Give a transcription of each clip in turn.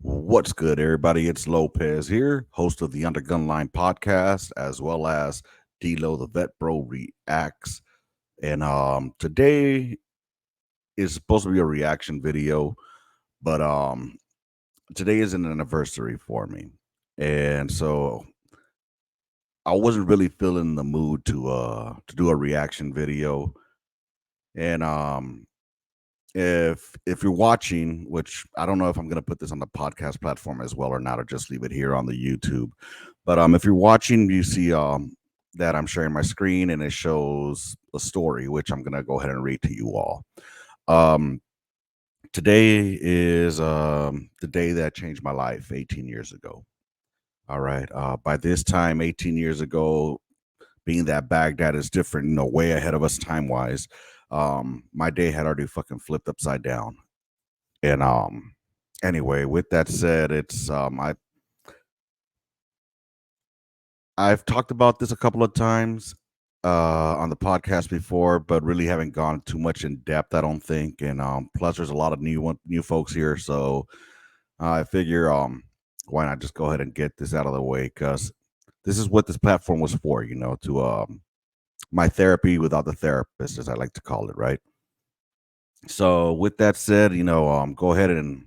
What's good, everybody? It's Lopez here, host of the Gunline podcast, as well as D-Lo the Vet Bro Reacts. And today is supposed to be a reaction video, but today is an anniversary for me. And so I wasn't really feeling the mood to do a reaction video. And if you're watching, which I don't know if I'm going to put this on the podcast platform as well or not, or just leave it here on the YouTube. But if you're watching, you see that I'm sharing my screen and it shows a story, which I'm going to go ahead and read to you all. Um, Today is the day that changed my life 18 years ago. All right. By this time, 18 years ago, being that Baghdad is different, way ahead of us time wise, my day had already fucking flipped upside down. And anyway, with that said, it's I've talked about this a couple of times on the podcast before, but really haven't gone too much in depth, I don't think. And plus there's a lot of new folks here, so I figure why not just go ahead and get this out of the way, cuz this is what this platform was for, to my therapy without the therapist, as I like to call it, right? So with that said, go ahead and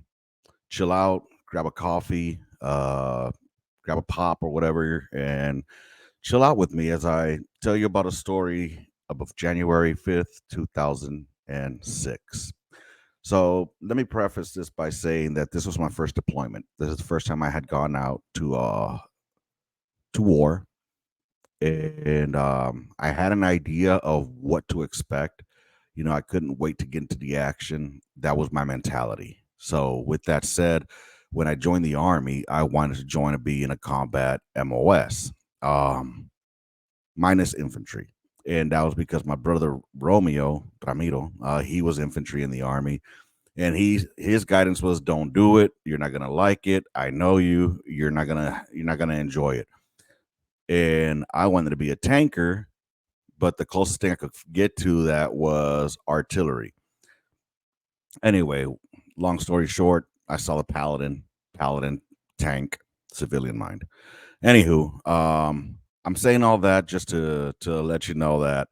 chill out, grab a coffee, grab a pop or whatever, and chill out with me as I tell you about a story of January 5th, 2006. So let me preface this by saying that this was my first deployment. This is the first time I had gone out to war, and I had an idea of what to expect. I couldn't wait to get into the action. That was my mentality. So, with that said, when I joined the army, I wanted to join to be in a combat MOS, um, minus infantry. And that was because my brother Ramiro, he was infantry in the army, and his guidance was, "Don't do it. You're not gonna like it. I know you. You're not gonna enjoy it." And I wanted to be a tanker, but the closest thing I could get to that was artillery. Anyway, long story short, I saw the paladin tank, civilian mind. Anywho, I'm saying all that just to let you know that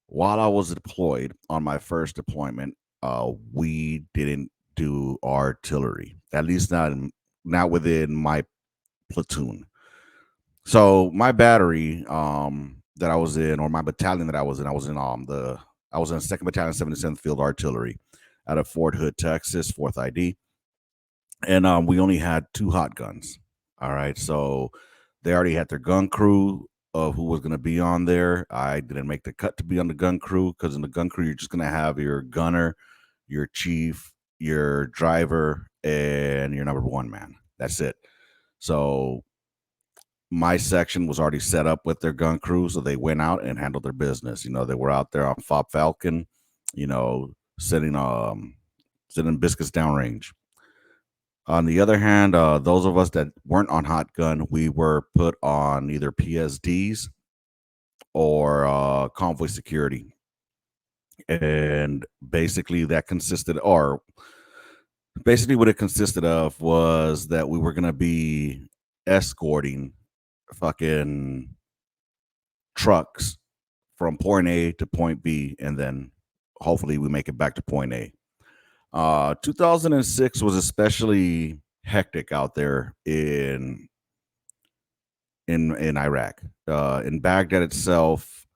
while I was deployed on my first deployment, we didn't do artillery, at least not within my platoon. So my battery that I was in, or my battalion that I was in I was in Second Battalion, 77th Field Artillery, out of Fort Hood, Texas, Fourth ID, and we only had two hot guns. All right, so they already had their gun crew of who was going to be on there. I didn't make the cut to be on the gun crew because in the gun crew you're just going to have your gunner, your chief, your driver, and your number one man. That's it. So my section was already set up with their gun crew, so they went out and handled their business. They were out there on Fob Falcon, you know, sending sending biscuits downrange. On the other hand, those of us that weren't on hot gun, we were put on either PSDs or convoy security, and basically what it consisted of was that we were gonna be escorting fucking trucks from point A to point B, and then hopefully we make it back to point A. 2006 was especially hectic out there in Iraq. In Baghdad itself,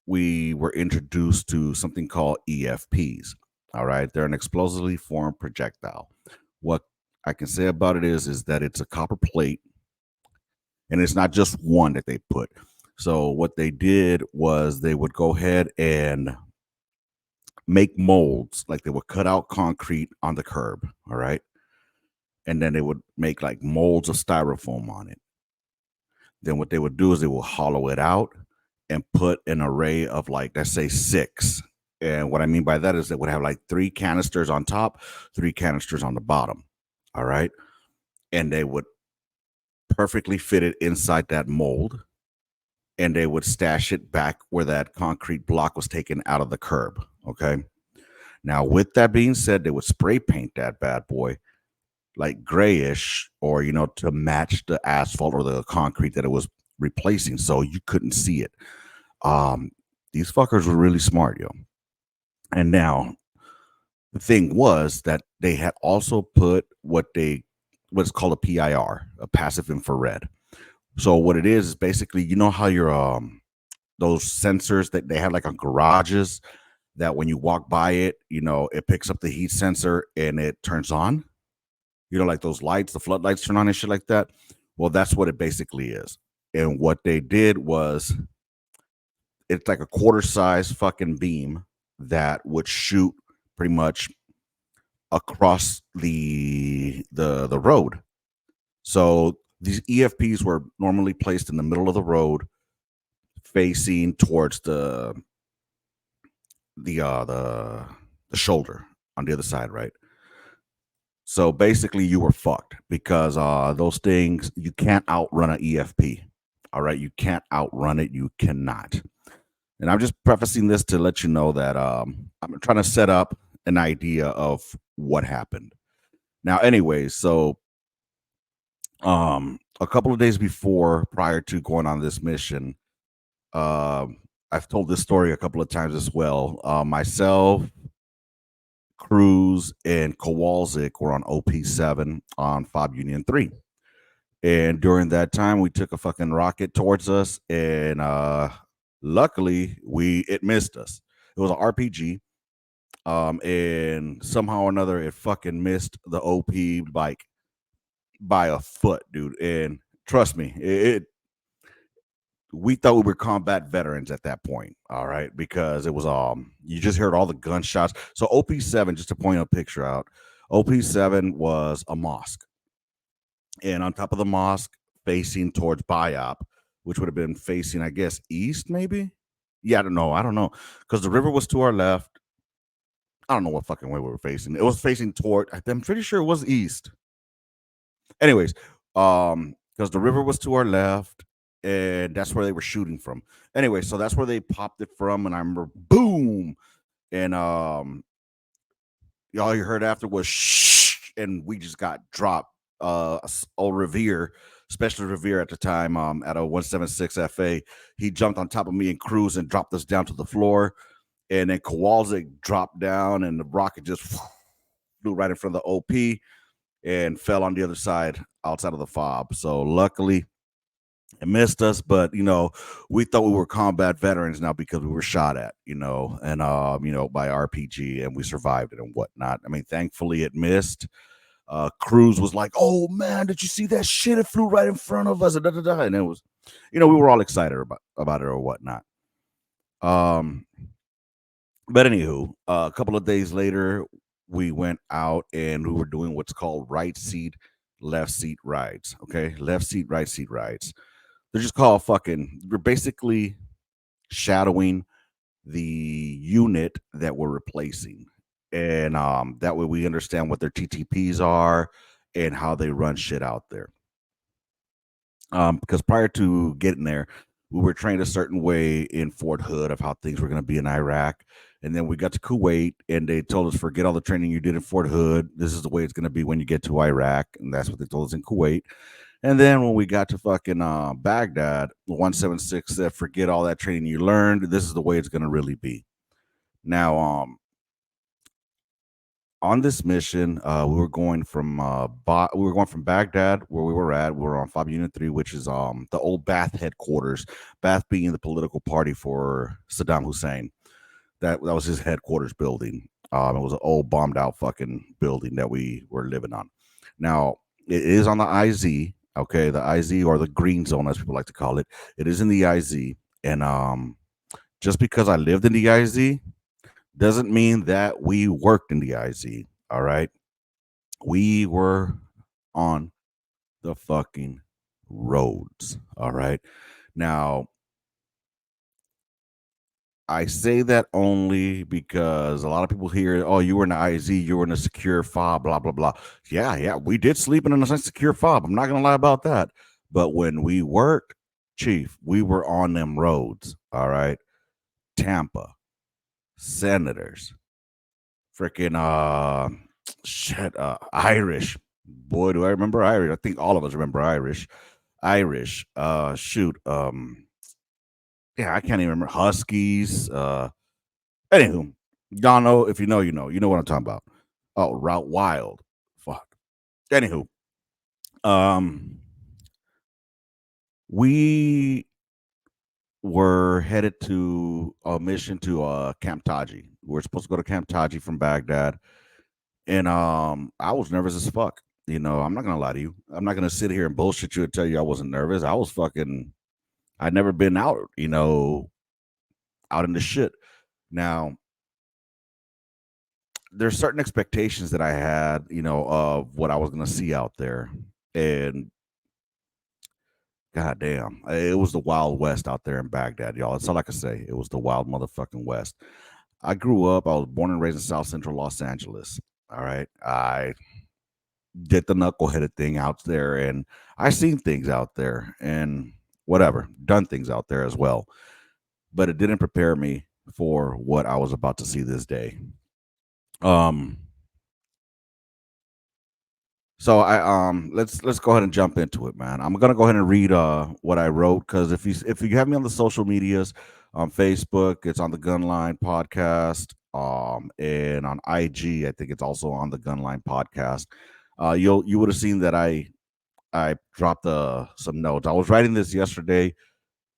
we were introduced to something called EFPs. All right, they're an explosively formed projectile. What I can say about it is that it's a copper plate, and it's not just one that they put. So what they did was they would go ahead and make molds, like they would cut out concrete on the curb, all right? And then they would make like molds of styrofoam on it. Then what they would do is they will hollow it out and put an array of, like, let's say six. And what I mean by that is they would have like three canisters on top, three canisters on the bottom. All right. And they would perfectly fit it inside that mold, and they would stash it back where that concrete block was taken out of the curb. Okay. Now, with that being said, they would spray paint that bad boy, like grayish, or to match the asphalt or the concrete that it was replacing, so you couldn't see it. Um, these fuckers were really smart, yo. And now the thing was that they had also put what's called a PIR, a passive infrared. So what it is basically, how your those sensors that they had like on garages, that when you walk by it, it picks up the heat sensor and it turns on. Like those lights, the floodlights turn on and shit like that. Well, that's what it basically is. And what they did was, it's like a quarter size fucking beam that would shoot pretty much across the road. So these EFPs were normally placed in the middle of the road, facing towards the shoulder on the other side, right? So basically, you were fucked because those things, you can't outrun an EFP. All right, you can't outrun it. You cannot. And I'm just prefacing this to let you know that I'm trying to set up an idea of what happened. Now, anyways, so a couple of days before, prior to going on this mission, I've told this story a couple of times as well. Myself, Cruz, and Kowalczyk were on OP7 on Fob Union 3. And during that time, we took a fucking rocket towards us, and luckily, it missed us. It was an RPG, and somehow or another, it fucking missed the OP like by a foot, dude. And trust me, we thought we were combat veterans at that point, all right, because it was you just heard all the gunshots. So OP7, just to point a picture out, OP7 was a mosque, and on top of the mosque, facing towards Biop, which would have been facing, I guess, east, maybe. Yeah, I don't know, because the river was to our left. I don't know what fucking way we were facing. It was facing toward. I'm pretty sure it was east. Anyways, because the river was to our left, and that's where they were shooting from. Anyway, so that's where they popped it from, and I remember boom, and all you heard after was shh, and we just got dropped. Old Revere, Special Revere at the time, at a 176 FA, he jumped on top of me and Cruz and dropped us down to the floor, and then Kowalczyk dropped down, and the rocket just flew right in front of the OP and fell on the other side, outside of the fob. So luckily, it missed us, but we thought we were combat veterans now because we were shot at, and by RPG, and we survived it and whatnot. I mean, thankfully it missed. Cruz was like, "Oh man, did you see that shit? It flew right in front of us," and it was, we were all excited about it or whatnot. Um, but anywho, a couple of days later, we went out and we were doing what's called right seat, left seat rides. Okay, left seat, right seat rides. They're just called fucking. We're basically shadowing the unit that we're replacing, and that way we understand what their TTPs are and how they run shit out there. Because prior to getting there, we were trained a certain way in Fort Hood of how things were going to be in Iraq. And then we got to Kuwait, and they told us, forget all the training you did in Fort Hood. This is the way it's going to be when you get to Iraq. And that's what they told us in Kuwait. And then when we got to fucking Baghdad, 176 said, forget all that training you learned. This is the way it's going to really be. Now, on this mission, we were going from Baghdad, where we were at. We were on Fob Unit 3, which is the old Ba'ath headquarters. Ba'ath being the political party for Saddam Hussein. That was his headquarters building. It was an old bombed out fucking building that we were living on. Now, it is on the IZ, okay, the IZ, or the green zone as people like to call it. It is in the IZ, and just because I lived in the IZ doesn't mean that we worked in the IZ. All right. We were on the fucking roads. All right. Now, I say that only because a lot of people hear, oh, you were in the IZ, you were in a secure fob, blah, blah, blah. Yeah, we did sleep in a secure fob. I'm not going to lie about that. But when we worked, Chief, we were on them roads. All right. Tampa, Senators, freaking Irish, Boy, do I remember Irish. I think all of us remember Irish. Irish. Shoot. Yeah, I can't even remember Huskies. Anywho, y'all know if you know, you know. You know what I'm talking about. Oh, Route Wild. Fuck. Anywho, um, we were headed to a mission to Camp Taji. We are supposed to go to Camp Taji from Baghdad, and I was nervous as fuck. You know, I'm not gonna lie to you. I'm not gonna sit here and bullshit you and tell you I wasn't nervous. I was fucking. I'd never been out, out in the shit. Now, there's certain expectations that I had, of what I was gonna see out there, and goddamn, it was the Wild West out there in Baghdad, y'all. That's all I can say. It was the wild motherfucking West. I grew up. I was born and raised in South Central Los Angeles. All right, I did the knuckleheaded thing out there, and I seen things out there, and whatever, done things out there as well. But it didn't prepare me for what I was about to see this day. Um, So let's go ahead and jump into it, man. I'm gonna go ahead and read what I wrote because if you have me on the social medias, on Facebook, it's on the Gunline podcast, and on IG, I think it's also on the Gunline podcast. You would have seen that I dropped some notes. I was writing this yesterday,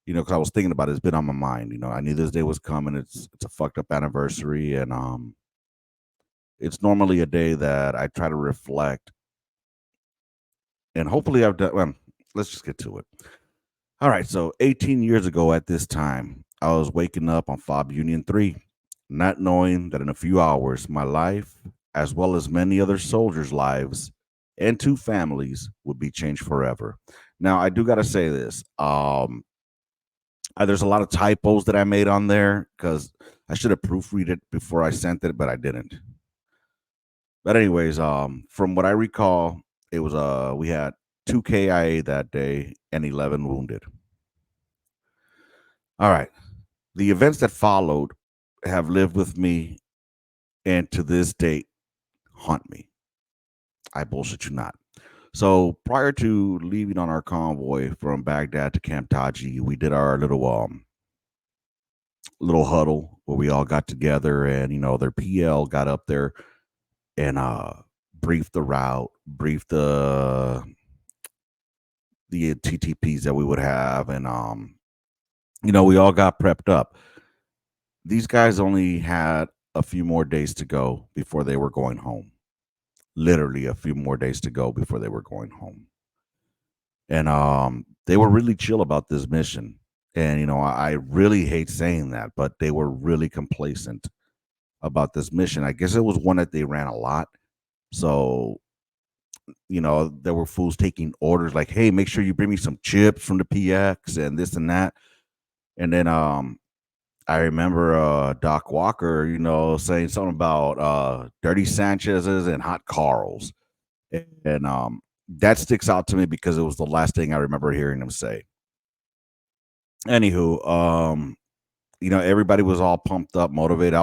because I was thinking about it. It's been on my mind. I knew this day was coming. It's a fucked up anniversary, and it's normally a day that I try to reflect, and hopefully I've done. Well, let's just get to it. All right, so 18 years ago at this time, I was waking up on Fob Union 3, not knowing that in a few hours, my life, as well as many other soldiers' lives and two families, would be changed forever. Now, I do got to say this. There's a lot of typos that I made on there because I should have proofread it before I sent it, but I didn't. But anyways, from what I recall, it was we had 2 KIA that day and 11 wounded. All right. The events that followed have lived with me and to this date haunt me. I bullshit you not. So prior to leaving on our convoy from Baghdad to Camp Taji, we did our little huddle where we all got together, and their PL got up there and briefed the route, briefed the TTPs that we would have, and we all got prepped up. These guys only had a few more days to go before they were going home. Literally a few more days to go before they were going home. And they were really chill about this mission. And I really hate saying that, but they were really complacent about this mission. I guess it was one that they ran a lot. So, there were fools taking orders like, hey, make sure you bring me some chips from the PX and this and that. And then I remember Doc Walker, saying something about dirty Sanchez's and hot Carls. And that sticks out to me because it was the last thing I remember hearing him say. Anywho, everybody was all pumped up, motivated.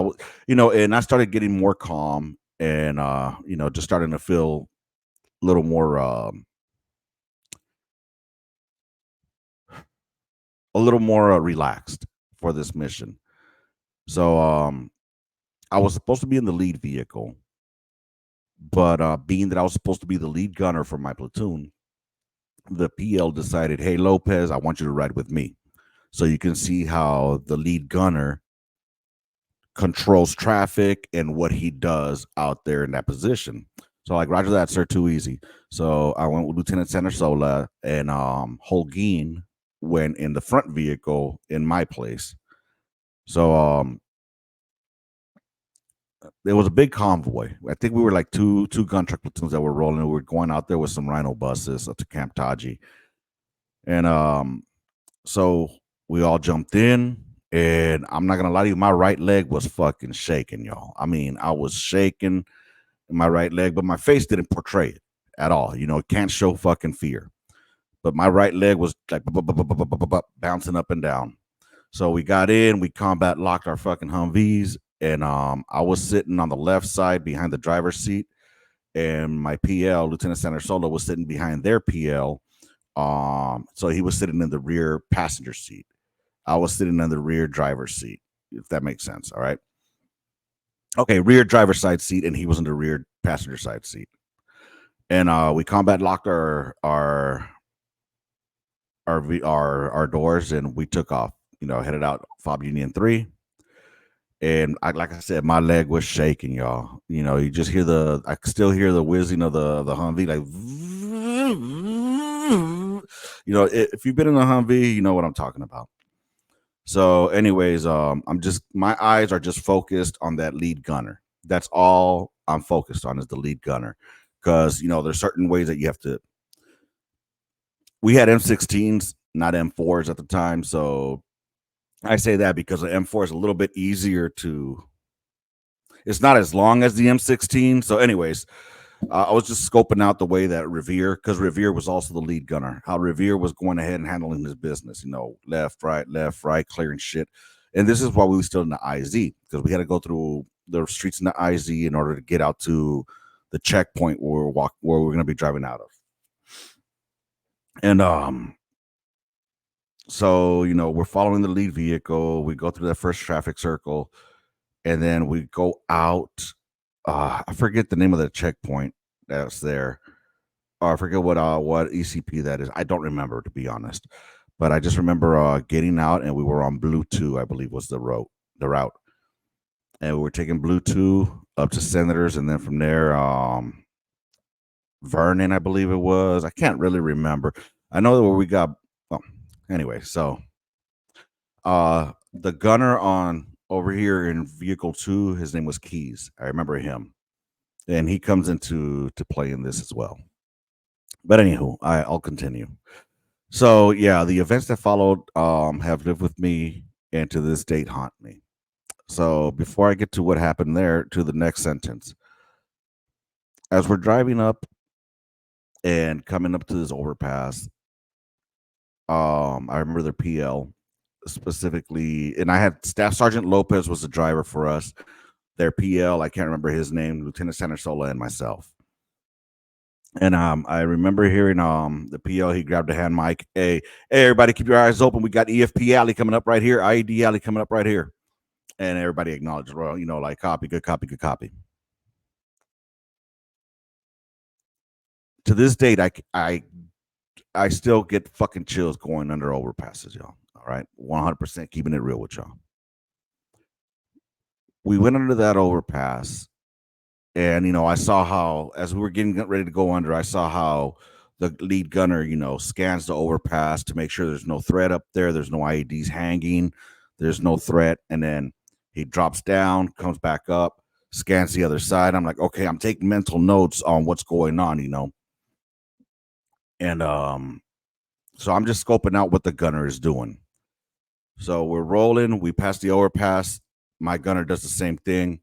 And I started getting more calm and just starting to feel a little more relaxed for this mission. So I was supposed to be in the lead vehicle, but being that I was supposed to be the lead gunner for my platoon, the PL decided, hey, Lopez, I want you to ride with me. So you can see how the lead gunner controls traffic and what he does out there in that position. So like, roger that, sir, too easy. So I went with Lieutenant Sola, and Holguin went in the front vehicle in my place. So there was a big convoy. I think we were like two gun truck platoons that were rolling. We were going out there with some Rhino buses up to Camp Taji. And so we all jumped in, and I'm not gonna lie to you, my right leg was fucking shaking, y'all. I mean, I was shaking in my right leg, but my face didn't portray it at all. It can't show fucking fear. But my right leg was like bouncing up and down. So we got in, we combat locked our fucking Humvees, and I was sitting on the left side behind the driver's seat, and my PL, Lieutenant Senator Solo, was sitting behind their PL. So he was sitting in the rear passenger seat. I was sitting in the rear driver's seat, if that makes sense. All right. Okay, rear driver's side seat, and he was in the rear passenger side seat. And we combat locked our doors, and we took off. Headed out Fob Union 3. And like I said, my leg was shaking, y'all. You just hear I still hear the whizzing of the Humvee, like, if you've been in a Humvee, you know what I'm talking about. So, anyways, my eyes are just focused on that lead gunner. That's all I'm focused on is the lead gunner, because there's certain ways that you have to. We had M16s, not M4s at the time, so I say that because the M4 is a little bit easier to. It's not as long as the M16. So, anyways, I was just scoping out the way that Revere, because Revere was also the lead gunner, how Revere was going ahead and handling his business, left, right, clearing shit. And this is why we were still in the IZ, because we had to go through the streets in the IZ in order to get out to the checkpoint where we're going to be driving out of. And so we're following the lead vehicle. We go through that first traffic circle, and then we go out. I forget the name of the checkpoint that's there. Or I forget what ECP that is. I don't remember, to be honest. But I just remember getting out, and we were on Blue 2, I believe was the route. And we were taking Blue 2 up to Senators, and then from there, Vernon, I believe it was. I can't really remember. I know where we got. Well, anyway, so the gunner on over here in vehicle 2, his name was Keys. I remember him, and he comes into play in this as well. But anywho, I'll continue. So yeah, the events that followed have lived with me and to this date haunt me. So before I get to what happened there, to the next sentence, as we're driving up and coming up to this overpass, I remember their PL specifically, and I had Staff Sergeant Lopez was the driver for us. Their PL, I can't remember his name, Lieutenant Senator Sola, and myself. And I remember hearing the PL, he grabbed a hand mic. Hey, everybody, keep your eyes open. We got EFP Alley coming up right here, IED Alley coming up right here. And everybody acknowledged, well, like copy, good copy, good copy. To this date, I still get fucking chills going under overpasses, y'all. All right, 100% keeping it real with y'all. We went under that overpass, and I saw how, as we were getting ready to go under, I saw how the lead gunner, scans the overpass to make sure there's no threat up there. There's no IEDs hanging. There's no threat. And then he drops down, comes back up, scans the other side. I'm like, okay, I'm taking mental notes on what's going on, And so I'm just scoping out what the gunner is doing. So we're rolling. We pass the overpass. My gunner does the same thing.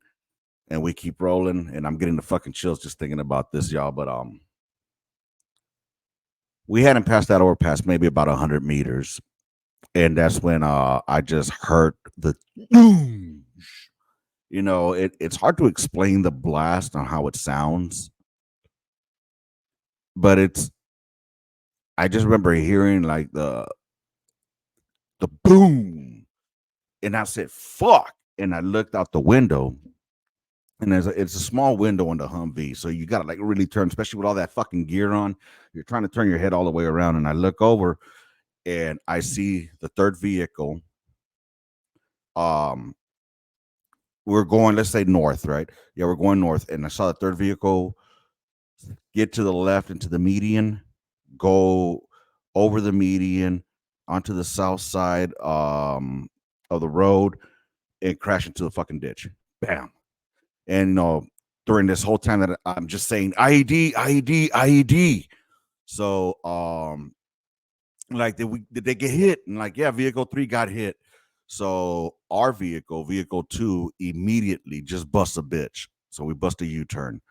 And we keep rolling. And I'm getting the fucking chills just thinking about this, y'all. But we hadn't passed that overpass maybe about 100 meters. And that's when I just heard the boom. It's hard to explain the blast on how it sounds. But I just remember hearing like the boom. And I said, fuck. And I looked out the window. And it's a small window on the Humvee. So you got to like really turn, especially with all that fucking gear on. You're trying to turn your head all the way around. And I look over and I see the third vehicle. We're going, let's say north, right? Yeah, we're going north. And I saw the third vehicle get to the left into the median, go over the median onto the south side of the road and crash into the fucking ditch. Bam. And during this whole time that I'm just saying IED, IED, IED. So like did they get hit? And like, yeah, vehicle 3 got hit. So our vehicle 2, immediately just busts a bitch. So we bust a U-turn.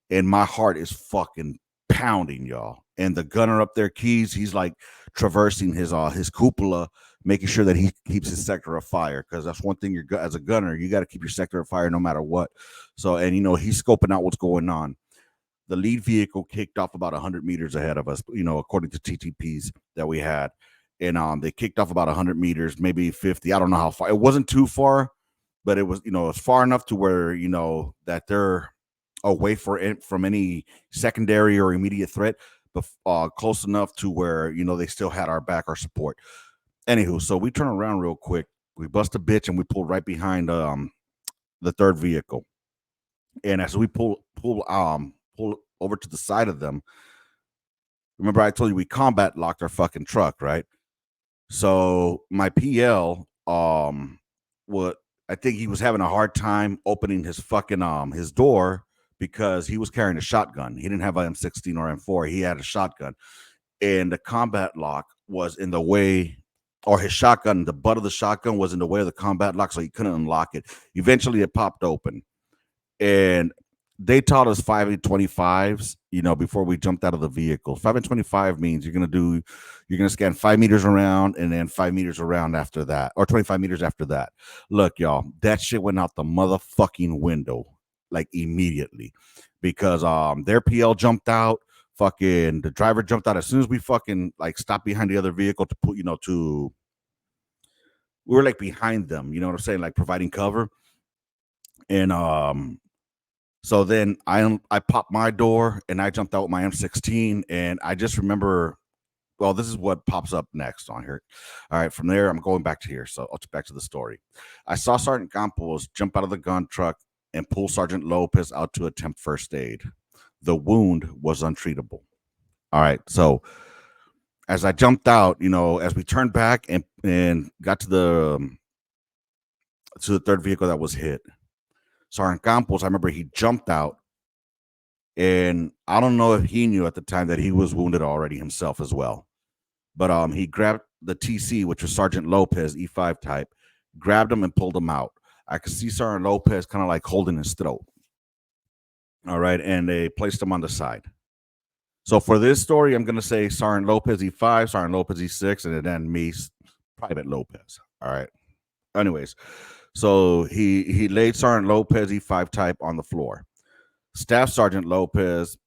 And my heart is fucking pounding, y'all. And the gunner up there, Keys, he's like traversing his cupola, making sure that he keeps his sector of fire, because that's one thing as a gunner, you got to keep your sector of fire no matter what. So, and he's scoping out what's going on. The lead vehicle kicked off about 100 meters ahead of us, according to TTPs that we had. And they kicked off about 100 meters, maybe 50. I don't know how far. It wasn't too far, but it was, it's far enough to where, that they're away from any secondary or immediate threat, but close enough to where, they still had our back, our support. Anywho, so we turn around real quick. We bust a bitch and we pull right behind the third vehicle. And as we pull over to the side of them, remember I told you we combat locked our fucking truck, right? So my PL, what I think he was having a hard time opening his fucking his door because he was carrying a shotgun. He didn't have an M16 or M4. He had a shotgun, and the combat lock was in the way, or his shotgun, the butt of the shotgun was in the way of the combat lock, so he couldn't unlock it. Eventually, it popped open, and they taught us 5 and 25s, before we jumped out of the vehicle. 5 and 25 means you're gonna scan 5 meters around and then 5 meters around after that, or 25 meters after that. Look, y'all, that shit went out the motherfucking window like immediately because their PL jumped out. Fucking the driver jumped out as soon as we fucking like stopped behind the other vehicle to put, we were like behind them, you know what I'm saying, like providing cover. And so then I popped my door and I jumped out with my M16, and I just remember, well, this is what pops up next on here. All right, from there I'm going back to here. So I'll back to the story. I saw Sergeant Campos jump out of the gun truck and pull Sergeant Lopez out to attempt first aid. The wound was untreatable. All right, so as I jumped out, as we turned back and got to the third vehicle that was hit, Sergeant Campos, I remember he jumped out, and I don't know if he knew at the time that he was wounded already himself as well. But he grabbed the TC, which was Sergeant Lopez, E5 type, grabbed him and pulled him out. I could see Sergeant Lopez kind of like holding his throat. All right, and they placed him on the side. So for this story, I'm going to say Sergeant Lopez E5, Sergeant Lopez E6, and then me, Private Lopez. All right. Anyways, so he laid Sergeant Lopez E5 type on the floor. Staff Sergeant Lopez,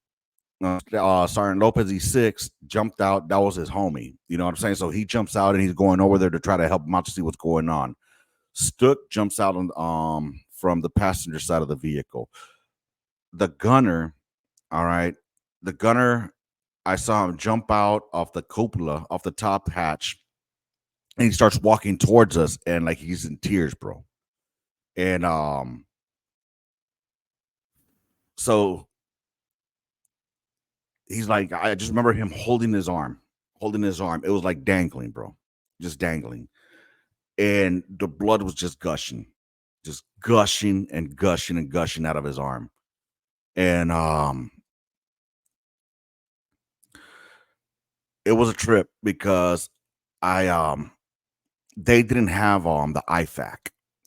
Sergeant Lopez E6 jumped out. That was his homie. You know what I'm saying? So he jumps out and he's going over there to try to help him out to see what's going on. Stuck jumps out on from the passenger side of the vehicle. The gunner, all right, the gunner, I saw him jump out off the cupola, off the top hatch, and he starts walking towards us, and like he's in tears, bro. And so he's like, I just remember him holding his arm. It was like dangling, bro, just dangling, and the blood was just gushing and gushing and gushing out of his arm. And it was a trip because they didn't have the IFAC.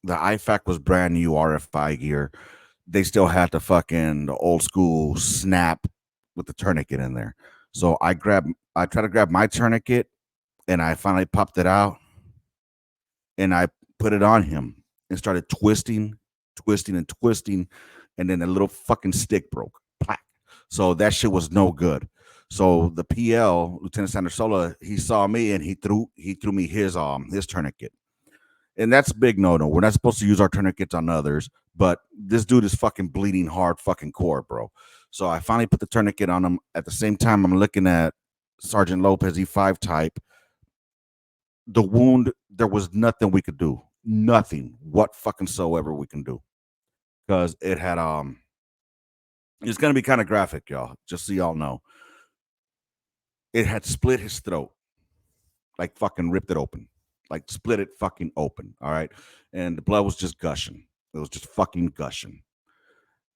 The IFAC was brand new RFI gear. They still had the old school snap with the tourniquet in there. So I tried to grab my tourniquet, and I finally popped it out and I put it on him and started twisting, and then a little fucking stick broke. So that shit was no good. So the PL, Lieutenant Sandersola, he saw me and he threw me his tourniquet. And that's a big no. We're not supposed to use our tourniquets on others, but this dude is fucking bleeding hard fucking core, bro. So I finally put the tourniquet on him. At the same time, I'm looking at Sergeant Lopez E5 type. The wound, there was nothing we could do. Nothing. What fucking soever we can do. Because it had it's gonna be kind of graphic, y'all, just so y'all know. It had split his throat. Like fucking ripped it open. Like split it fucking open. All right. And the blood was just gushing. It was just fucking gushing.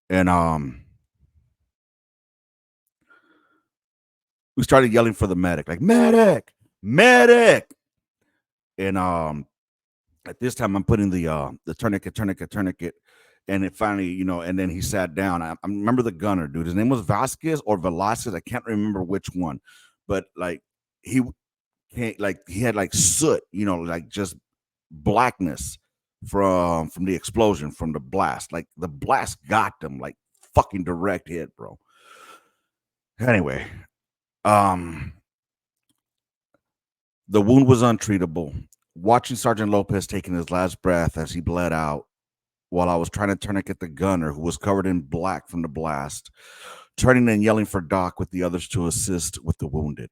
And we started yelling for the medic, like, medic, medic. And at this time I'm putting the tourniquet. And it finally, and then he sat down. I remember the gunner, dude. His name was Vasquez or Velasquez. I can't remember which one. But like he had like soot, like just blackness from the explosion, from the blast. Like the blast got them like fucking direct hit, bro. Anyway, um, the wound was untreatable. Watching Sergeant Lopez taking his last breath as he bled out while I was trying to tourniquet the gunner who was covered in black from the blast, turning and yelling for Doc with the others to assist with the wounded.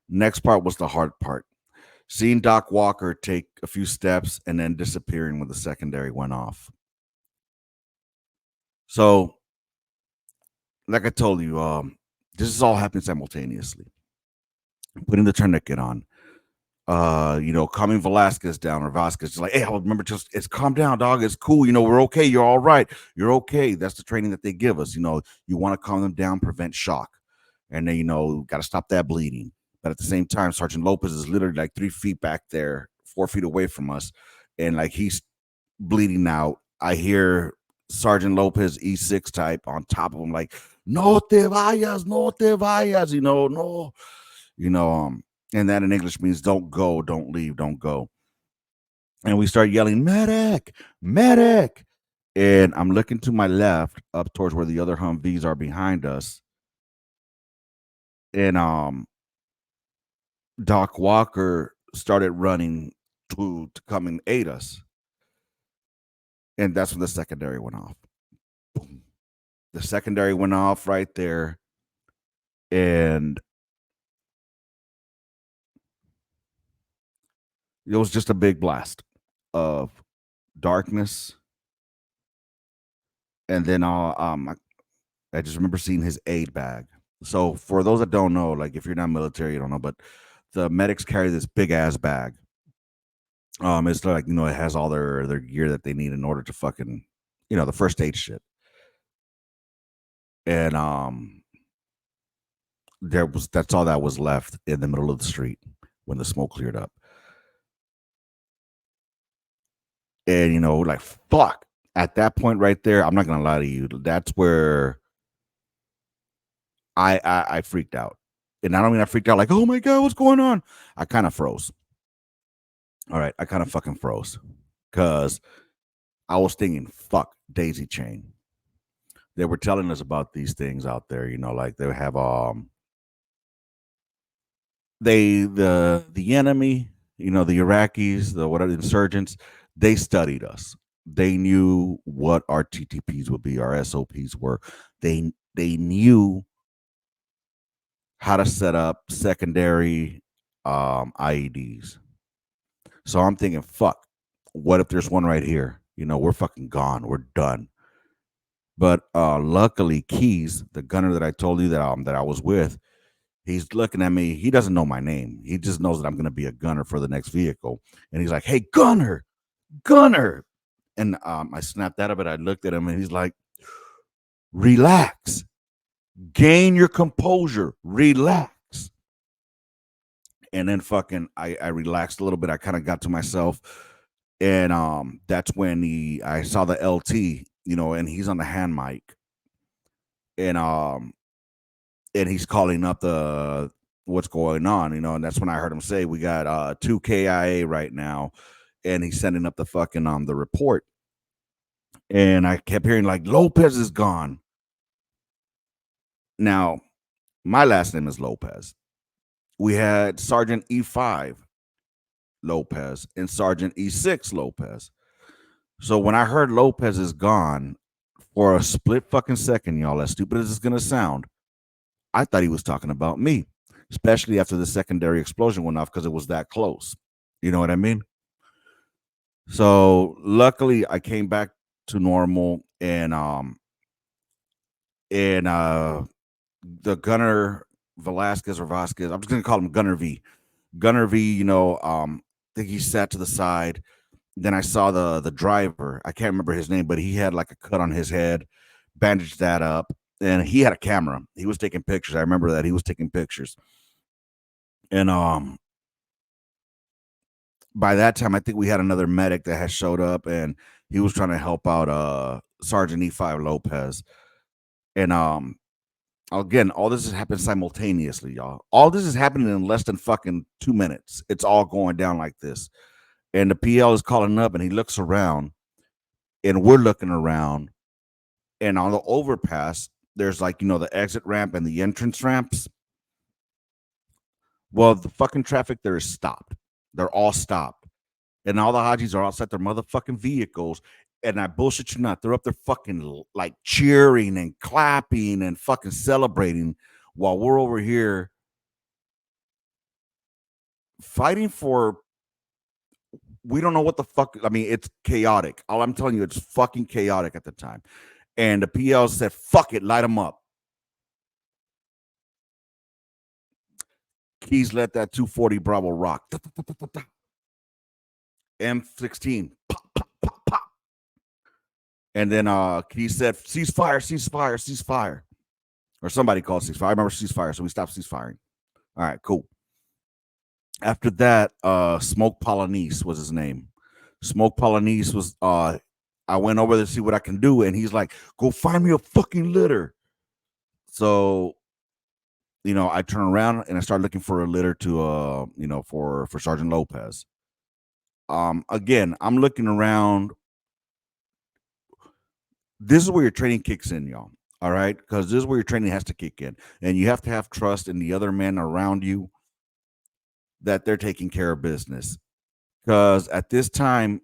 Next part was the hard part. Seeing Doc Walker take a few steps and then disappearing when the secondary went off. So, like I told you, this is all happening simultaneously. Putting the tourniquet on, calming Velasquez down, or Vasquez is like, hey, I'll remember, just it's calm down, dog. It's cool. We're okay. You're all right. You're okay. That's the training that they give us. You want to calm them down, prevent shock. And then, got to stop that bleeding. But at the same time, Sergeant Lopez is literally like 3 feet back there, 4 feet away from us. And like he's bleeding out. I hear Sergeant Lopez E6 type on top of him, like, no te vayas, no te vayas, no, and that in English means don't go, don't leave, don't go. And we start yelling, medic, medic. And I'm looking to my left up towards where the other Humvees are behind us. And Doc Walker started running to come and aid us. And that's when the secondary went off. Boom. The secondary went off right there. And it was just a big blast of darkness. And then I just remember seeing his aid bag. So for those that don't know, like if you're not military, you don't know, but the medics carry this big ass bag. It's like, it has all their gear that they need in order to fucking, the first aid shit. And that's all that was left in the middle of the street when the smoke cleared up. And like fuck. At that point right there, I'm not gonna lie to you, that's where I freaked out. And not only I freaked out, like, oh my god, what's going on? I kind of froze. All right, I kind of fucking froze because I was thinking, fuck, daisy chain. They were telling us about these things out there, like they have the enemy, the Iraqis, the whatever insurgents, they studied us. They knew what our TTPs would be, our SOPs were. They knew how to set up secondary IEDs. So I'm thinking, fuck, what if there's one right here? We're fucking gone. We're done. But luckily, Keys, the gunner that I told you that I was with, he's looking at me. He doesn't know my name. He just knows that I'm going to be a gunner for the next vehicle. And he's like, hey, gunner, gunner. And I snapped out of it. I looked at him and he's like, relax, gain your composure, relax. And then fucking, I relaxed a little bit. I kind of got to myself. And that's when I saw the LT, and he's on the hand mic. And he's calling up the what's going on, and that's when I heard him say we got 2 KIA right now, and he's sending up the fucking the report. And I kept hearing like Lopez is gone. Now, my last name is Lopez. We had Sergeant E5 Lopez and Sergeant E6 Lopez. So when I heard Lopez is gone, for a split fucking second, y'all, as stupid as it's gonna sound, I thought he was talking about me, especially after the secondary explosion went off because it was that close. You know what I mean? So luckily I came back to normal, and the gunner Velasquez or Vasquez, I'm just gonna call him Gunner V. Gunner V, I think he sat to the side. Then I saw the driver. I can't remember his name, but he had like a cut on his head, bandaged that up, and he had a camera. He was taking pictures. I remember that he was taking pictures. And by that time, I think we had another medic that had showed up, and he was trying to help out Sergeant E5 Lopez. And again, all this has happened simultaneously, y'all. All this is happening in less than fucking 2 minutes. It's all going down like this. And the PL is calling up, and he looks around, and we're looking around, and on the overpass, there's like, the exit ramp and the entrance ramps. Well, the fucking traffic there is stopped. They're all stopped. And all the Hajis are outside their motherfucking vehicles. And I bullshit you not, they're up there fucking like cheering and clapping and fucking celebrating while we're over here fighting for, we don't know what the fuck. I mean, it's chaotic. All I'm telling you, it's fucking chaotic at the time. And the PL said, fuck it, light them up. Keys let that 240 Bravo rock. M16. Pop, pop, pop, pop. And then Keys said, ceasefire, ceasefire, ceasefire. Or somebody called ceasefire. I remember ceasefire, so we stopped ceasefiring. All right, cool. After that, Smoke Polonese was his name. Smoke Polonese was I went over to see what I can do, and he's like, go find me a fucking litter. So, I turn around and I start looking for a litter to for Sergeant Lopez. Again, I'm looking around. This is where your training kicks in, y'all. All right, because this is where your training has to kick in, and you have to have trust in the other men around you that they're taking care of business. Because at this time,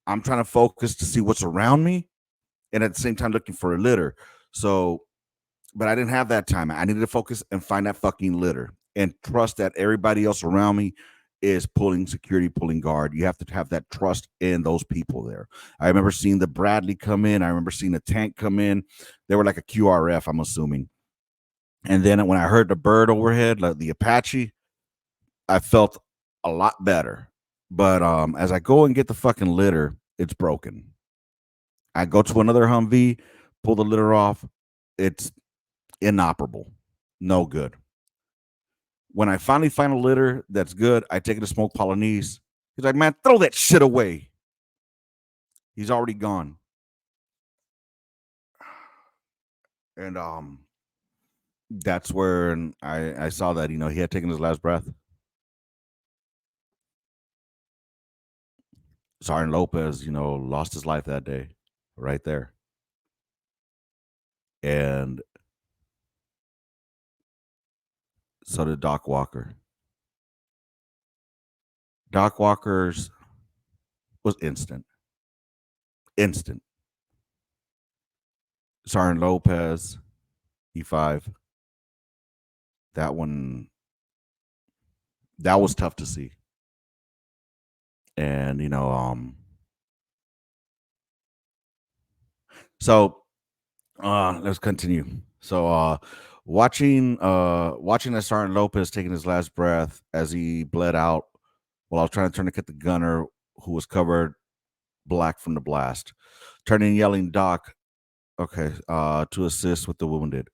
I'm trying to focus to see what's around me, and at the same time looking for a litter. So, but I didn't have that time. I needed to focus and find that fucking litter and trust that everybody else around me is pulling security, pulling guard. You have to have that trust in those people there. I remember seeing the Bradley come in. I remember seeing the tank come in. They were like a QRF, I'm assuming. And then when I heard the bird overhead, like the Apache, I felt a lot better. But as I go and get the fucking litter, it's broken. I go to another Humvee, pull the litter off. It's inoperable. No good. When I finally find a litter that's good, I take it to Smoke Polonese. He's like, man, throw that shit away. He's already gone. And that's where I saw that, he had taken his last breath. Sergeant Lopez, lost his life that day right there. And so did Doc Walker. Doc Walker's was instant. Instant. Sergeant Lopez, E5. That one, that was tough to see. And, so let's continue. So watching as Sergeant Lopez taking his last breath as he bled out while I was trying to tourniquet the gunner who was covered black from the blast, turning and yelling, Doc, okay, to assist with the wounded.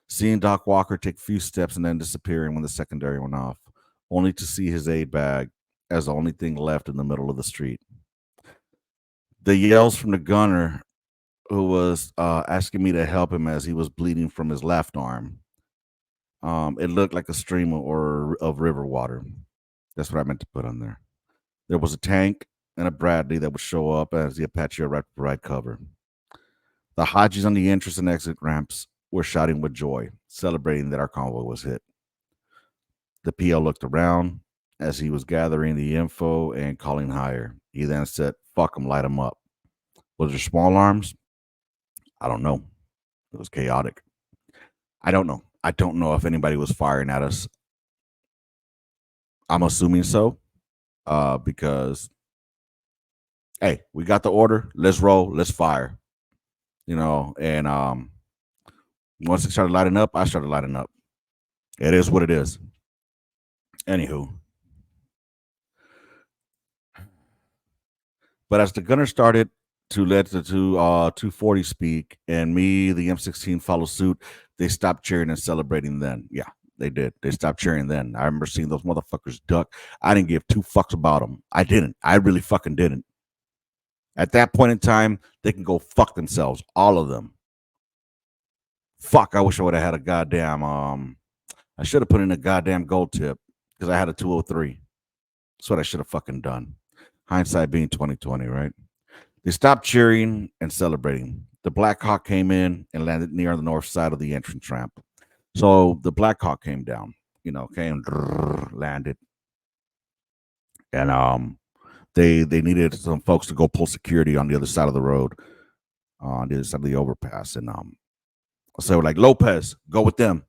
Seeing Doc Walker take a few steps and then disappearing when the secondary went off, only to see his aid bag as the only thing left in the middle of the street. The yells from the gunner who was asking me to help him as he was bleeding from his left arm. It looked like a stream of river water. That's what I meant to put on there. There was a tank and a Bradley that would show up as the Apache arrived to provide cover. The Hajis on the entrance and exit ramps were shouting with joy, celebrating that our convoy was hit. The PL looked around as he was gathering the info and calling higher. He then said, fuck them, light them up. Was there small arms? I don't know. It was chaotic. I don't know. I don't know if anybody was firing at us. I'm assuming so, because, hey, we got the order. Let's roll. Let's fire. And once it started lighting up, I started lighting up. It is what it is. Anywho. But as the gunner started to let the 240 speak and me, the M16 follow suit, they stopped cheering and celebrating then. Yeah, they did. They stopped cheering then. I remember seeing those motherfuckers duck. I didn't give two fucks about them. I didn't. I really fucking didn't. At that point in time, they can go fuck themselves. All of them. Fuck, I wish I would have had a goddamn, I should have put in a goddamn gold tip because I had a 203. That's what I should have fucking done. Hindsight being 2020, right? They stopped cheering and celebrating. The Black Hawk came in and landed near the north side of the entrance ramp. So the Black Hawk came down, came landed, and they needed some folks to go pull security on the other side of the road, on the other side of the overpass, and so like Lopez, go with them,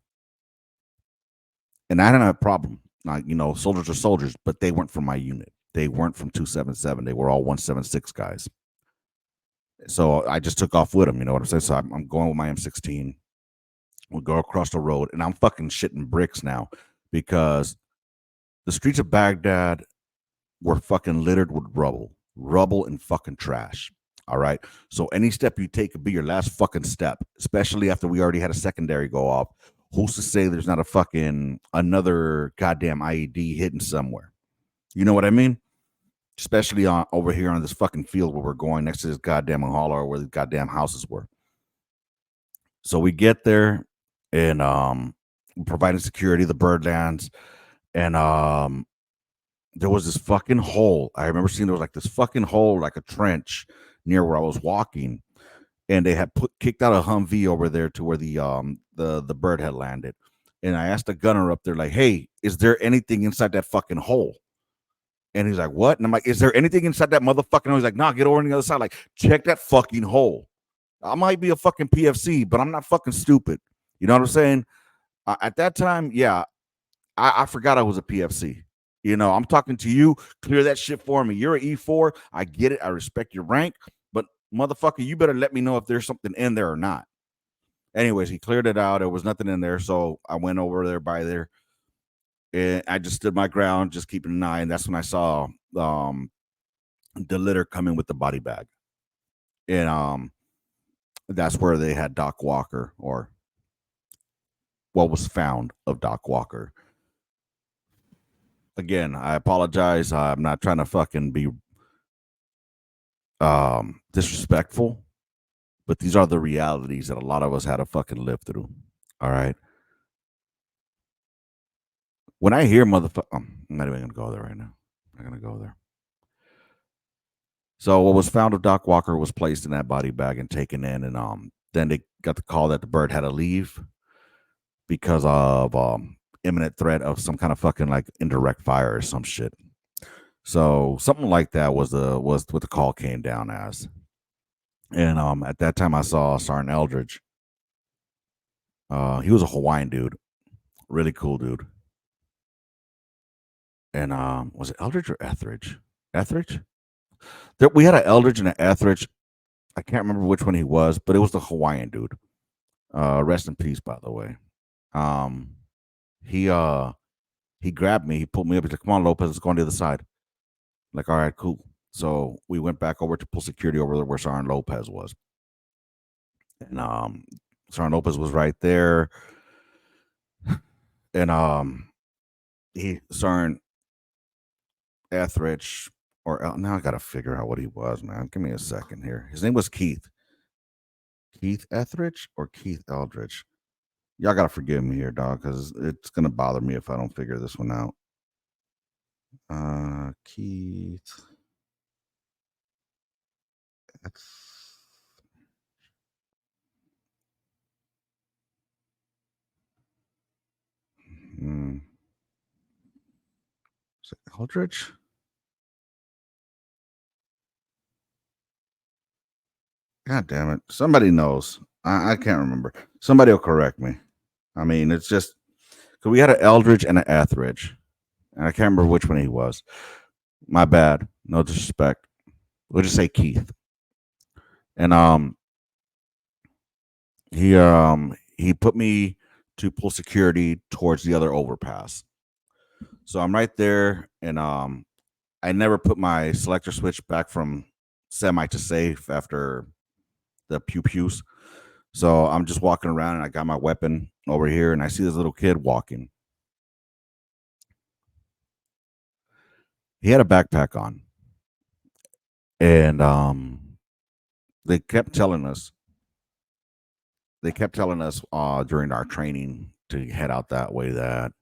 and I didn't have a problem. Like soldiers are soldiers, but they weren't from my unit. They weren't from 277. They were all 176 guys. So I just took off with them. You know what I'm saying? So I'm going with my M16. We go across the road, and I'm fucking shitting bricks now because the streets of Baghdad were fucking littered with rubble and fucking trash. All right. So any step you take could be your last fucking step, especially after we already had a secondary go off. Who's to say there's not a fucking another goddamn IED hidden somewhere? You know what I mean? Especially on over here on this fucking field where we're going next to this goddamn holler where the goddamn houses were. So we get there and providing security, the Birdlands, and there was this fucking hole. I remember seeing there was like this fucking hole, like a trench near where I was walking, and they had kicked out a Humvee over there to where the bird had landed. And I asked the gunner up there, like, "Hey, is there anything inside that fucking hole?" And he's like, "What?" And I'm like, "Is there anything inside that motherfucking hole?" He's like, "Nah, get over on the other side. Like, check that fucking hole." I might be a fucking PFC, but I'm not fucking stupid. You know what I'm saying? At that time, yeah, I forgot I was a PFC. I'm talking to you. Clear that shit for me. You're an E4. I get it. I respect your rank, but motherfucker, you better let me know if there's something in there or not. Anyways, he cleared it out. There was nothing in there, so I went over there by there, and I just stood my ground, just keeping an eye. And that's when I saw the litter coming with the body bag, and that's where they had Doc Walker, or what was found of Doc Walker. Again, I apologize. I'm not trying to fucking be disrespectful, but these are the realities that a lot of us had to fucking live through. All right. When I hear motherfucker, I'm not even gonna go there right now. I'm not gonna go there. So what was found of Doc Walker was placed in that body bag and taken in, and then they got the call that the bird had to leave because of imminent threat of some kind of fucking like indirect fire or some shit. So something like that was what the call came down as. And at that time I saw Sergeant Eldridge. He was a Hawaiian dude, really cool dude. And was it Eldridge or Etheridge? Etheridge? We had an Eldridge and an Etheridge. I can't remember which one he was, but it was the Hawaiian dude. Rest in peace, by the way. Um, he he grabbed me, he pulled me up. He's like, "Come on, Lopez, let's go on the other side." Like, all right, cool. So we went back over to pull security over there where Sergeant Lopez was, and Sergeant Lopez was right there, and he Sergeant Etheridge or now I gotta figure out what he was, man. Give me a second here. His name was Keith. Keith Etheridge or Keith Eldridge? Y'all gotta forgive me here, dog, because it's gonna bother me if I don't figure this one out. Keith. Hmm. Is it Eldridge? God damn it! Somebody knows. I can't remember. Somebody will correct me. I mean, it's just because we had an Eldridge and an Etheridge, and I can't remember which one he was. My bad. No disrespect. We'll just say Keith. And he put me to pull security towards the other overpass. So I'm right there, and I never put my selector switch back from semi to safe after the pew pews. So I'm just walking around, and I got my weapon over here, and I see this little kid walking. He had a backpack on, and they kept telling us during our training to head out that way that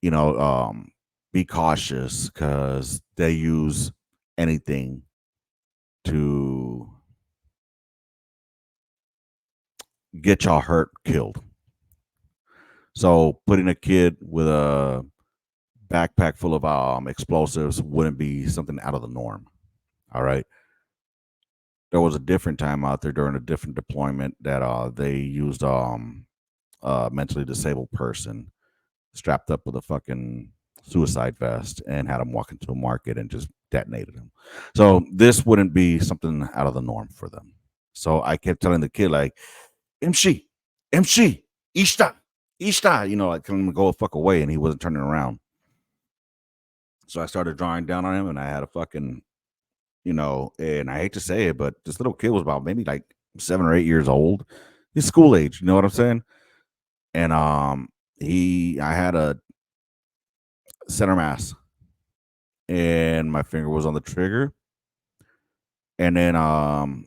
you know be cautious because they use anything to get y'all hurt, killed. So putting a kid with a backpack full of explosives wouldn't be something out of the norm. All right. There was a different time out there during a different deployment that they used a mentally disabled person strapped up with a fucking suicide vest and had him walk into a market and just detonated him. So this wouldn't be something out of the norm for them. So I kept telling the kid like, MC, MC, Ishta, Ishta, like telling him to go the fuck away, and he wasn't turning around. So I started drawing down on him, and I had a fucking, and I hate to say it, but this little kid was about maybe like 7 or 8 years old. He's school age, you know what I'm saying? And I had a center mass, and my finger was on the trigger, and then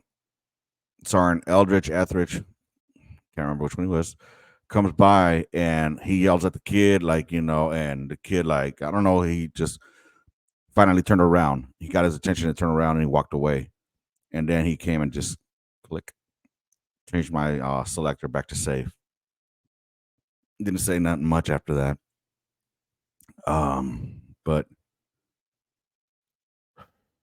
Sergeant Eldridge Etheridge, can't remember which one he was, comes by and he yells at the kid, like, and the kid, like, I don't know, he just finally turned around. He got his attention to turn around and he walked away. And then he came and just click, changed my selector back to safe. Didn't say nothing much after that. But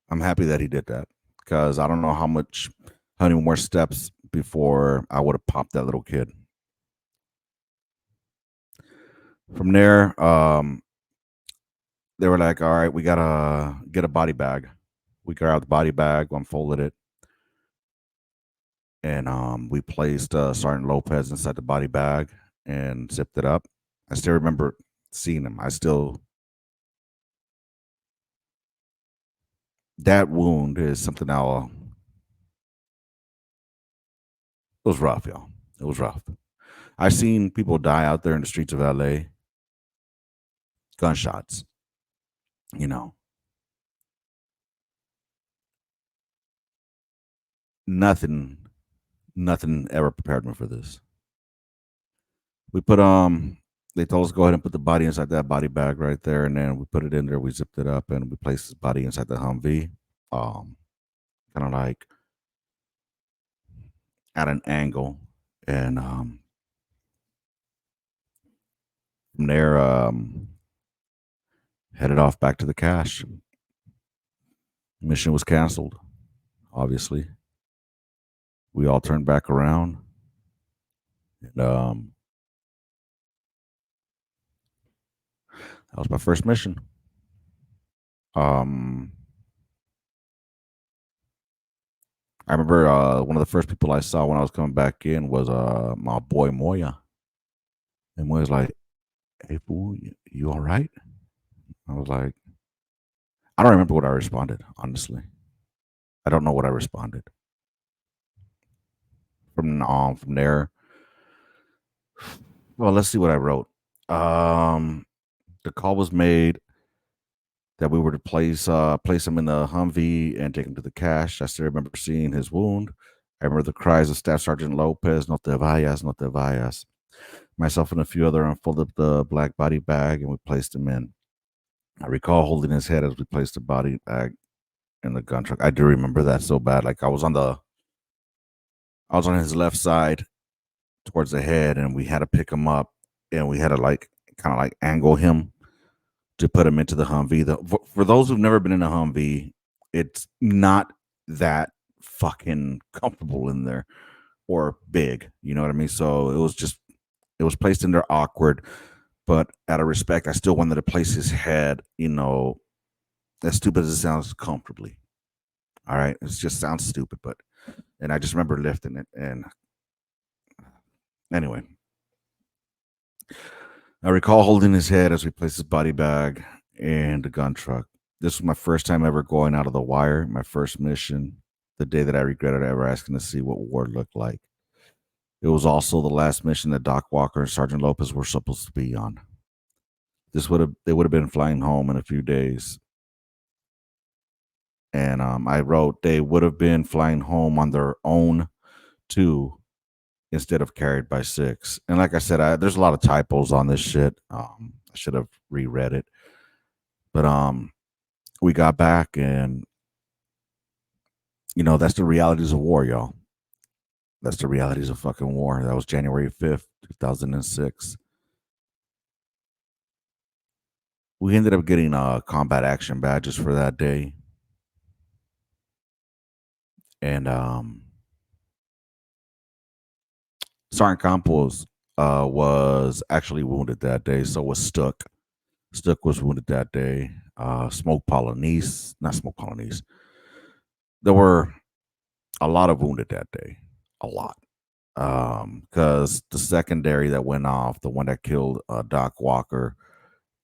I'm happy that he did that because I don't know how many more steps before I would have popped that little kid. From there, they were like, all right, we gotta get a body bag. We grabbed the body bag, unfolded it, and we placed Sergeant Lopez inside the body bag and zipped it up. I still remember seeing him. That wound is something it was rough, y'all. It was rough. I've seen people die out there in the streets of LA, gunshots, you know. Nothing, nothing ever prepared me for this. We put they told us to go ahead and put the body inside that body bag right there, and then we put it in there. We zipped it up, and we placed his body inside the Humvee, um, kind of like at an angle, and from there, headed off back to the cache. Mission was canceled. Obviously, we all turned back around, and that was my first mission. Um, I remember one of the first people I saw when I was coming back in was my boy Moya. And Moya's like, "Hey fool, you all right?" I was like, I don't remember what I responded, honestly. I don't know what I responded. From there, well, let's see what I wrote. The call was made that we were to place him in the Humvee and take him to the cache. I still remember seeing his wound. I remember the cries of Staff Sergeant Lopez, "No te vayas, no te vayas." Myself and a few other unfolded the black body bag and we placed him in. I recall holding his head as we placed the body bag in the gun truck. I do remember that so bad. Like I was on his left side towards the head, and we had to pick him up, and we had to like kind of like angle him to put him into the Humvee. For those who've never been in a Humvee, it's not that fucking comfortable in there or big. You know what I mean? So it was placed in there awkward, but out of respect, I still wanted to place his head, as stupid as it sounds, comfortably. All right. It just sounds stupid, and I just remember lifting it. And anyway, I recall holding his head as we placed his body bag in the gun truck. This was my first time ever going out of the wire, my first mission, the day that I regretted ever asking to see what war looked like. It was also the last mission that Doc Walker and Sergeant Lopez were supposed to be on. They would have been flying home in a few days. And I wrote they would have been flying home on their own too, instead of carried by six. And like I said, there's a lot of typos on this shit. I should have reread it, but we got back, and that's the realities of war, y'all. That's the realities of fucking war. That was January 5th, 2006. We ended up getting combat action badges for that day. And Sergeant Campos was actually wounded that day. So was Stuck. Stuck was wounded that day. Smoke Polonese, not Smoke Polonese. There were a lot of wounded that day. A lot. Because the secondary that went off, the one that killed Doc Walker,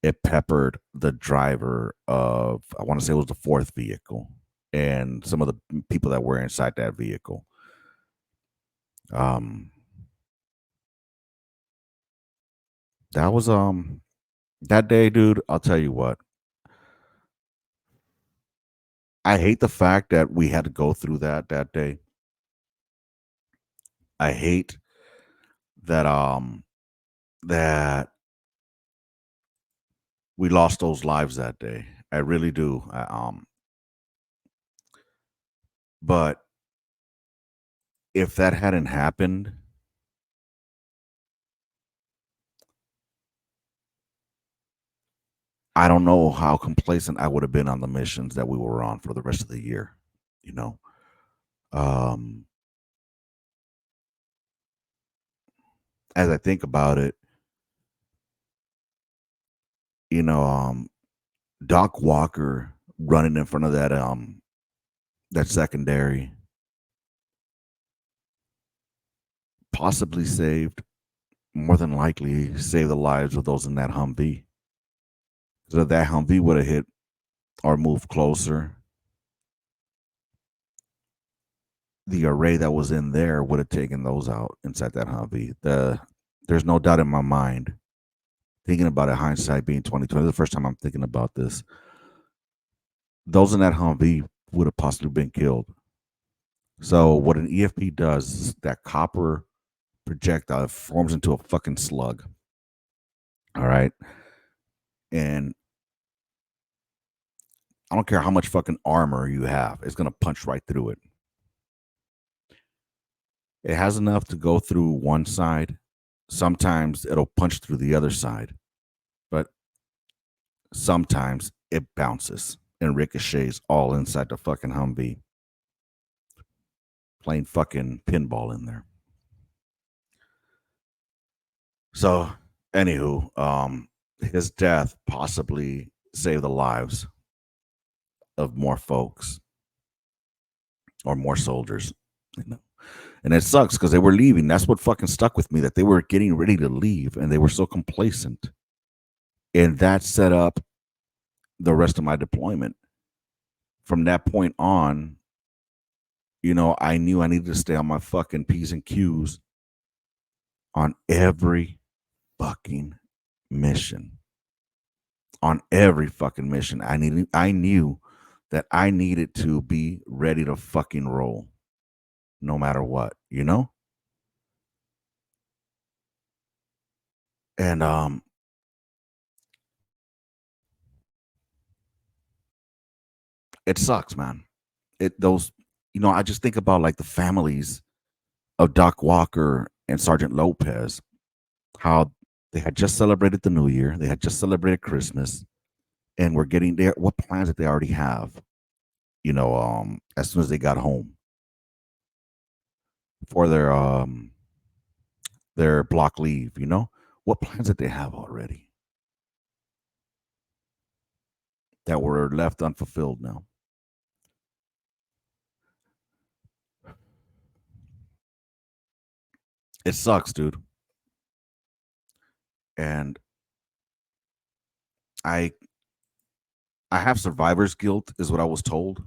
it peppered the driver of, I want to say it was the fourth vehicle, and some of the people that were inside that vehicle. Um, that was that day, dude. I'll tell you what. I hate the fact that we had to go through that day. I hate that we lost those lives that day. I really do. But if that hadn't happened, I don't know how complacent I would have been on the missions that we were on for the rest of the year. You know, um, as I think about it, you know, Doc Walker running in front of that secondary possibly saved, more than likely saved the lives of those in that Humvee. So if that Humvee would have hit or moved closer, the array that was in there would have taken those out inside that Humvee. There's no doubt in my mind. Thinking about it, hindsight being 2020, the first time I'm thinking about this. Those in that Humvee would have possibly been killed. So what an EFP does is that copper projectile forms into a fucking slug. All right. And I don't care how much fucking armor you have, it's gonna punch right through it. It has enough to go through one side. Sometimes it'll punch through the other side, but sometimes it bounces and ricochets all inside the fucking Humvee. Playing fucking pinball in there. So, anywho, his death possibly saved the lives of more folks or more soldiers. You know? And it sucks because they were leaving. That's what fucking stuck with me, that they were getting ready to leave and they were so complacent. And that set up the rest of my deployment. From that point on, I knew I needed to stay on my fucking P's and Q's on every fucking mission. On every fucking mission. I knew that I needed to be ready to fucking roll no matter what. And it sucks, man. It those I just think about like the families of Doc Walker and Sergeant Lopez, how they had just celebrated the New Year, they had just celebrated Christmas, and we're getting there. What plans did they already have? As soon as they got home for their block leave, what plans did they have already that were left unfulfilled now? It sucks, dude. And I I have survivor's guilt, is what I was told,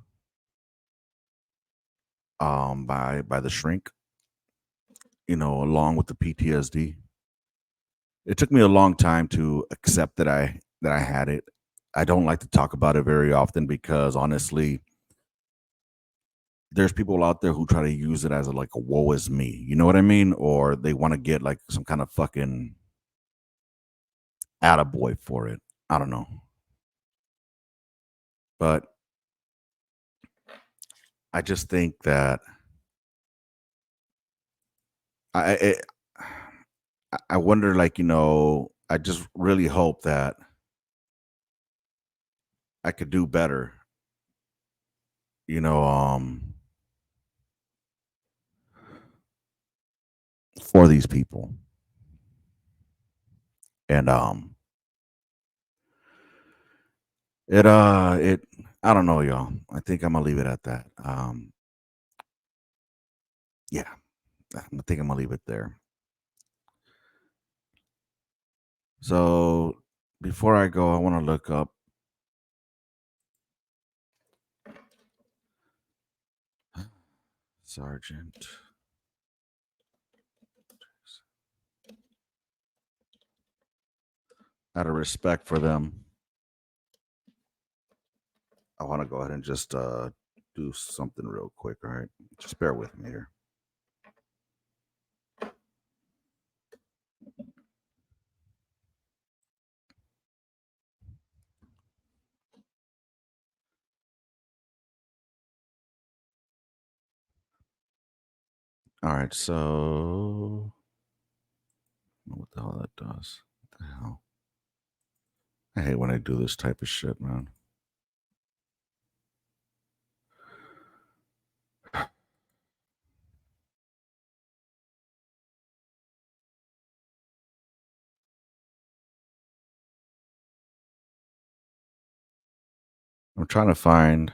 by the shrink, along with the PTSD. It took me a long time to accept that I had it. I don't like to talk about it very often because honestly, there's people out there who try to use it as like a woe is me. You know what I mean? Or they want to get like some kind of fucking attaboy for it. I don't know. But I just think that I it, I wonder, like, I just really hope that I could do better, you know, for these people. And it I don't know, y'all. I think I'm gonna leave it at that. Yeah, I think I'm gonna leave it there. So before I go, I want to look up Sergeant. Out of respect for them, I want to go ahead and just do something real quick. All right, just bear with me here. All right, so what the hell that does? What the hell? I hate when I do this type of shit, man. I'm trying to find,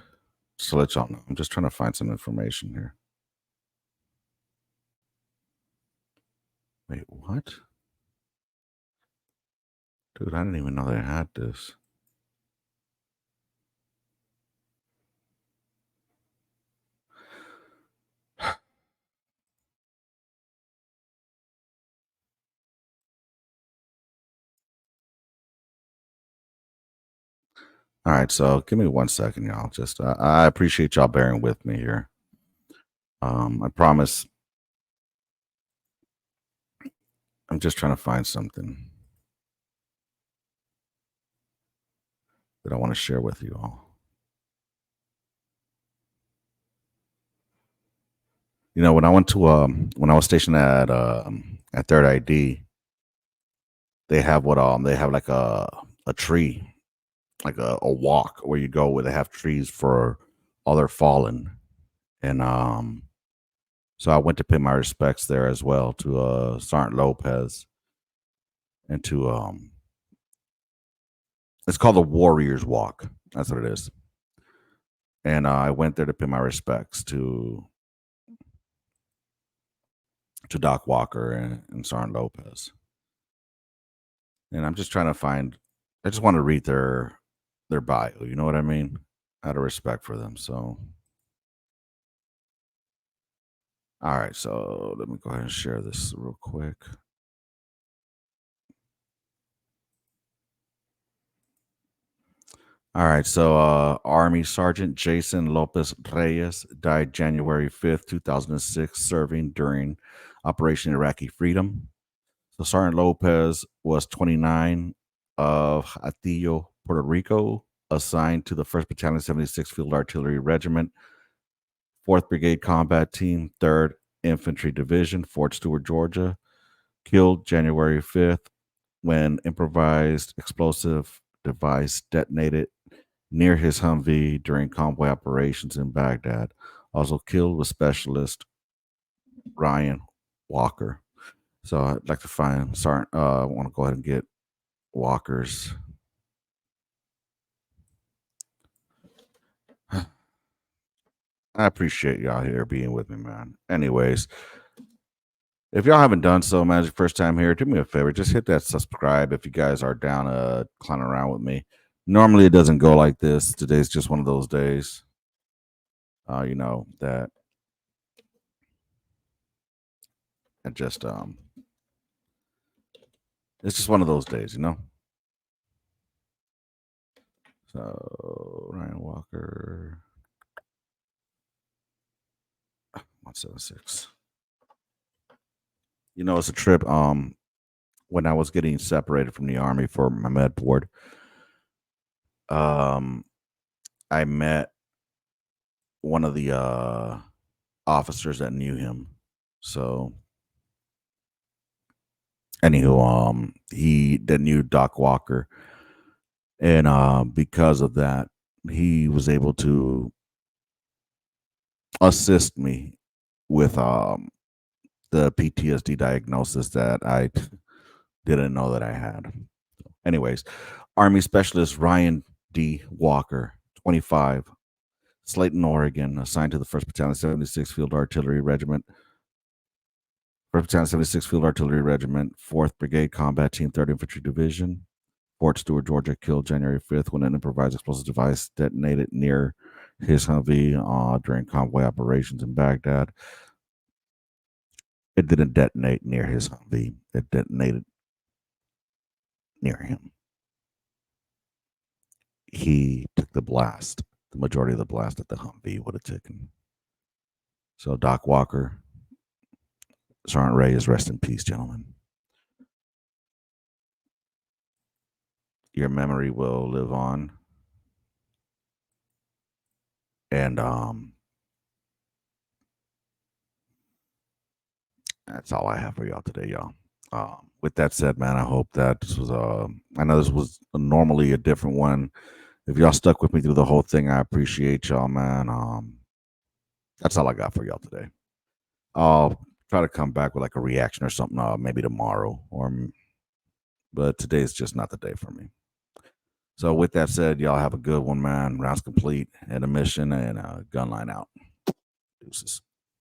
just to let y'all know, I'm just trying to find some information here. Wait, what? Dude, I didn't even know they had this. All right, so give me 1 second, y'all. Just I appreciate y'all bearing with me here. I promise I'm just trying to find something that I want to share with you all. When I went to when I was stationed at Third ID, they have they have like a tree, like a walk where you go where they have trees for all their fallen. And so I went to pay my respects there as well to Sergeant Lopez and to it's called the Warriors Walk. That's what it is. And I went there to pay my respects to Doc Walker and Sergeant Lopez. And I'm just trying to find. I just want to read their bio. You know what I mean? Out of respect for them. So, all right. So let me go ahead and share this real quick. All right. So, Army Sergeant Jason Lopez Reyes died January 5th, 2006, serving during Operation Iraqi Freedom. So, Sergeant Lopez was 29 of Hatillo, Puerto Rico, assigned to the 1st Battalion, 76th Field Artillery Regiment, 4th Brigade Combat Team, 3rd Infantry Division, Fort Stewart, Georgia. Killed January 5th when improvised explosive device detonated near his Humvee during convoy operations in Baghdad. Also killed was specialist Ryan Walker. So I'd like to find Sergeant. I want to go ahead and get Walker's. I appreciate y'all here being with me, man. Anyways, if y'all haven't done so, man, it's your first time here, do me a favor. Just hit that subscribe if you guys are down to clown around with me. Normally it doesn't go like this. Today's just one of those days. That I just it's just one of those days. So Ryan Walker 176. It's a trip. When I was getting separated from the army for my med board, um, I met one of the officers that knew him. So Anywho, he then knew Doc Walker, and because of that, he was able to assist me with the PTSD diagnosis that I didn't know that I had. Anyways, Army Specialist Ryan D. Walker, 25, Slayton, Oregon, assigned to the 1st Battalion, 76th Field Artillery Regiment, 1st Battalion, 76th Field Artillery Regiment, 4th Brigade Combat Team, 3rd Infantry Division, Fort Stewart, Georgia, killed January 5th when an improvised explosive device detonated near his Humvee during convoy operations in Baghdad. It didn't detonate near his Humvee. It detonated near him. He took the blast. The majority of the blast that the Humvee would have taken. So Doc Walker, Sergeant Reyes, rest in peace, gentlemen. Your memory will live on. And that's all I have for y'all today, y'all. With that said, man, I hope that this was I know this was normally a different one. If y'all stuck with me through the whole thing, I appreciate y'all, man. That's all I got for y'all today. I'll try to come back with like a reaction or something, maybe tomorrow, but today's just not the day for me. So with that said, y'all have a good one, man. Rounds complete, and a mission, and Gunline out. Deuces.